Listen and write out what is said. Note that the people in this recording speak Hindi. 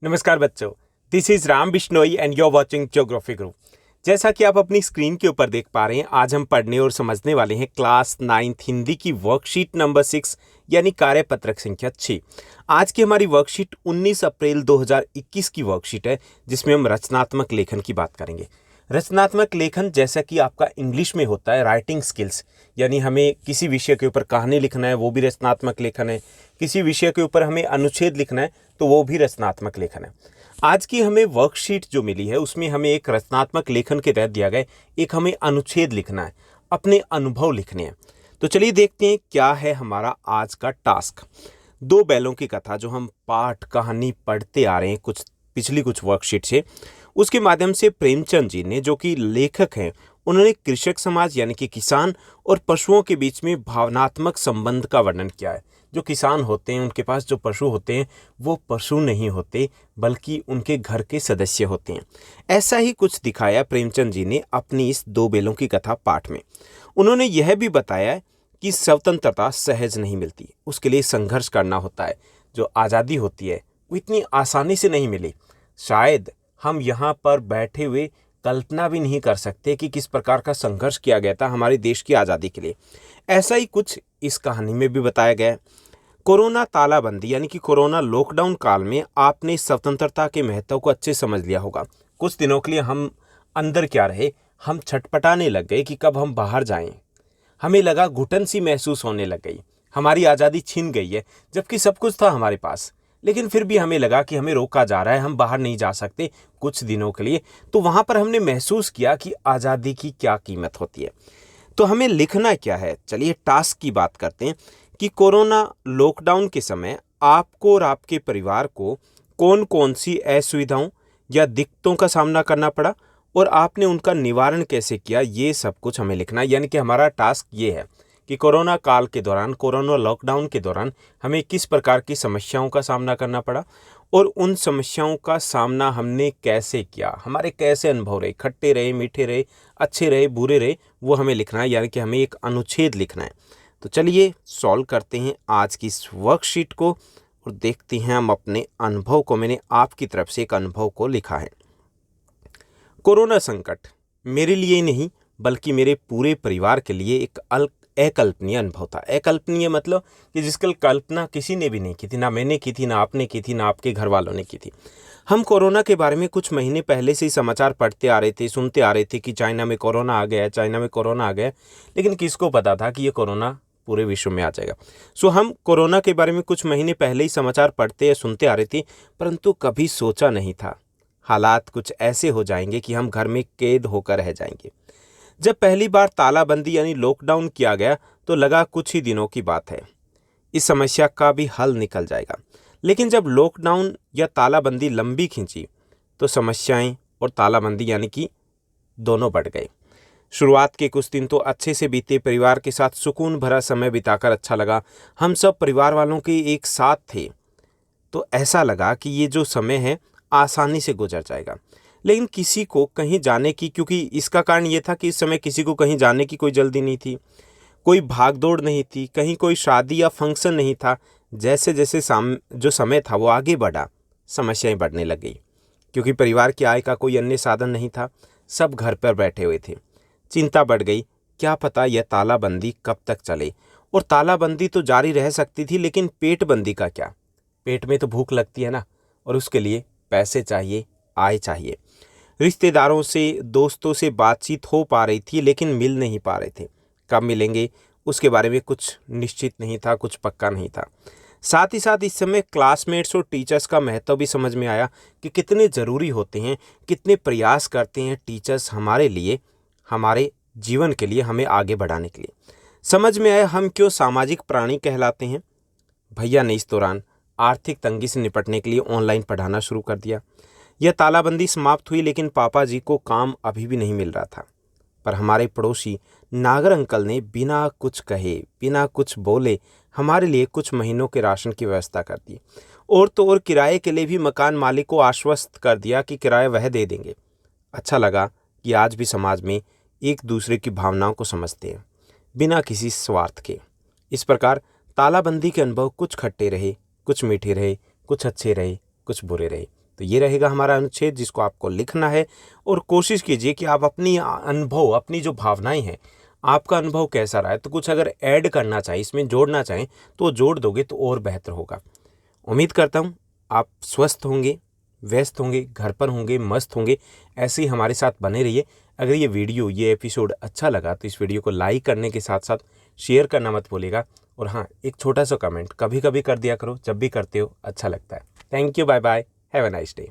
नमस्कार बच्चों, this is Ram Bishnoi and you are watching geography group. जैसा कि आप अपनी स्क्रीन के ऊपर देख पा रहे हैं, आज हम पढ़ने और समझने वाले हैं क्लास 9th हिंदी की वर्कशीट नंबर 6 यानी कार्यपत्रक संख्या 6। आज की हमारी वर्कशीट 19 अप्रैल 2021 की वर्कशीट है, जिसमें हम रचनात्मक लेखन की बात करेंगे। रचनात्मक लेखन जैसा कि आपका इंग्लिश में होता है राइटिंग स्किल्स, यानी हमें किसी विषय के ऊपर कहानी लिखना है, वो भी रचनात्मक लेखन है। किसी विषय के ऊपर हमें अनुच्छेद लिखना है, तो वो भी रचनात्मक लेखन है। आज की हमें वर्कशीट जो मिली है, उसमें हमें एक रचनात्मक लेखन के तहत दिया गया एक हमें अनुच्छेद लिखना है, अपने अनुभव लिखने हैं। तो चलिए देखते हैं क्या है हमारा आज का टास्क। दो बैलों की कथा जो हम पाठ कहानी पढ़ते आ रहे हैं पिछली कुछ वर्कशीट से, उसके माध्यम से प्रेमचंद जी ने, जो कि लेखक हैं, उन्होंने कृषक समाज यानी कि किसान और पशुओं के बीच में भावनात्मक संबंध का वर्णन किया है। जो किसान होते हैं, उनके पास जो पशु होते हैं, वो पशु नहीं होते बल्कि उनके घर के सदस्य होते हैं। ऐसा ही कुछ दिखाया प्रेमचंद जी ने अपनी इस दो बैलों की कथा पाठ में। उन्होंने यह भी बताया कि स्वतंत्रता सहज नहीं मिलती, उसके लिए संघर्ष करना होता है। जो आज़ादी होती है वो इतनी आसानी से नहीं मिली। शायद हम यहाँ पर बैठे हुए कल्पना भी नहीं कर सकते कि किस प्रकार का संघर्ष किया गया था हमारे देश की आज़ादी के लिए। ऐसा ही कुछ इस कहानी में भी बताया गया है। कोरोना तालाबंदी यानी कि कोरोना लॉकडाउन काल में आपने स्वतंत्रता के महत्व को अच्छे समझ लिया होगा। कुछ दिनों के लिए हम अंदर क्या रहे, हम छटपटाने लग गए कि कब हम बाहर जाएं। हमें लगा घुटन सी महसूस होने लग गई, हमारी आज़ादी छीन गई है, जबकि सब कुछ था हमारे पास। लेकिन फिर भी हमें लगा कि हमें रोका जा रहा है, हम बाहर नहीं जा सकते कुछ दिनों के लिए। तो वहाँ पर हमने महसूस किया कि आज़ादी की क्या कीमत होती है। तो हमें लिखना क्या है, चलिए टास्क की बात करते हैं कि कोरोना लॉकडाउन के समय आपको और आपके परिवार को कौन कौन सी असुविधाओं या दिक्कतों का सामना करना पड़ा और आपने उनका निवारण कैसे किया, ये सब कुछ हमें लिखना है। यानी कि हमारा टास्क ये है कि कोरोना काल के दौरान, कोरोना लॉकडाउन के दौरान हमें किस प्रकार की समस्याओं का सामना करना पड़ा और उन समस्याओं का सामना हमने कैसे किया, हमारे कैसे अनुभव रहे, खट्टे रहे, मीठे रहे, अच्छे रहे, बुरे रहे, वो हमें लिखना है। यानी कि हमें एक अनुच्छेद लिखना है। तो चलिए सॉल्व करते हैं आज की इस वर्कशीट को और देखते हैं हम अपने अनुभव को। मैंने आपकी तरफ से एक अनुभव को लिखा है। कोरोना संकट मेरे लिए नहीं बल्कि मेरे पूरे परिवार के लिए एक अकल्पनीय अनुभव था। अकल्पनीय मतलब कि जिसकी कल्पना किसी ने भी नहीं की थी, ना मैंने की थी, ना आपने की थी, ना आपके घर वालों ने की थी। हम कोरोना के बारे में कुछ महीने पहले से ही समाचार पढ़ते आ रहे थे, सुनते आ रहे थे कि चाइना में कोरोना आ गया है, चाइना में कोरोना आ गया है। लेकिन किसको पता था कि ये कोरोना पूरे विश्व में आ जाएगा। हम कोरोना के बारे में कुछ महीने पहले ही समाचार पढ़ते या सुनते आ रहे थे, परंतु कभी सोचा नहीं था हालात कुछ ऐसे हो जाएंगे कि हम घर में कैद होकर रह जाएंगे। जब पहली बार तालाबंदी यानी लॉकडाउन किया गया तो लगा कुछ ही दिनों की बात है, इस समस्या का भी हल निकल जाएगा। लेकिन जब लॉकडाउन या तालाबंदी लंबी खींची तो समस्याएं और तालाबंदी यानी कि दोनों बढ़ गए। शुरुआत के कुछ दिन तो अच्छे से बीते, परिवार के साथ सुकून भरा समय बिताकर अच्छा लगा। हम सब परिवार वालों के एक साथ थे, तो ऐसा लगा कि ये जो समय है आसानी से गुजर जाएगा। लेकिन किसी को कहीं जाने की, क्योंकि इसका कारण ये था कि इस समय किसी को कहीं जाने की कोई जल्दी नहीं थी, कोई भागदौड़ नहीं थी, कहीं कोई शादी या फंक्शन नहीं था। जैसे जैसे जो समय था वो आगे बढ़ा, समस्याएं बढ़ने लग गई, क्योंकि परिवार की आय का कोई अन्य साधन नहीं था, सब घर पर बैठे हुए थे। चिंता बढ़ गई, क्या पता यह तालाबंदी कब तक चले। और तालाबंदी तो जारी रह सकती थी, लेकिन पेटबंदी का क्या। पेट में तो भूख लगती है ना, और उसके लिए पैसे चाहिए, आय चाहिए। रिश्तेदारों से, दोस्तों से बातचीत हो पा रही थी, लेकिन मिल नहीं पा रहे थे। कब मिलेंगे उसके बारे में कुछ निश्चित नहीं था, कुछ पक्का नहीं था। साथ ही साथ इस समय क्लासमेट्स और टीचर्स का महत्व भी समझ में आया कि कितने ज़रूरी होते हैं, कितने प्रयास करते हैं टीचर्स हमारे लिए, हमारे जीवन के लिए, हमें आगे बढ़ाने के लिए। समझ में आया हम क्यों सामाजिक प्राणी कहलाते हैं। भैया ने इस दौरान आर्थिक तंगी से निपटने के लिए ऑनलाइन पढ़ाना शुरू कर दिया। यह तालाबंदी समाप्त हुई, लेकिन पापा जी को काम अभी भी नहीं मिल रहा था। पर हमारे पड़ोसी नागर अंकल ने बिना कुछ कहे, बिना कुछ बोले हमारे लिए कुछ महीनों के राशन की व्यवस्था कर दी। और तो और किराए के लिए भी मकान मालिक को आश्वस्त कर दिया कि किराया वह दे देंगे। अच्छा लगा कि आज भी समाज में एक दूसरे की भावनाओं को समझते हैं, बिना किसी स्वार्थ के। इस प्रकार तालाबंदी के अनुभव कुछ खट्टे रहे, कुछ मीठे रहे, कुछ अच्छे रहे, कुछ बुरे रहे। तो ये रहेगा हमारा अनुच्छेद जिसको आपको लिखना है और कोशिश कीजिए कि आप अपनी अनुभव, अपनी जो भावनाएं हैं, आपका अनुभव कैसा रहा है, तो कुछ अगर ऐड करना चाहें, इसमें जोड़ना चाहें तो जोड़ दोगे तो और बेहतर होगा। उम्मीद करता हूँ आप स्वस्थ होंगे, व्यस्त होंगे, घर पर होंगे, मस्त होंगे। ऐसे ही हमारे साथ बने रहिए। अगर ये वीडियो, ये एपिसोड अच्छा लगा तो इस वीडियो को लाइक करने के साथ साथ शेयर करना मत भूलिएगा। और हाँ, एक छोटा सा कमेंट कभी कभी कर दिया करो, जब भी करते हो अच्छा लगता है। Thank you, bye bye, have a nice day.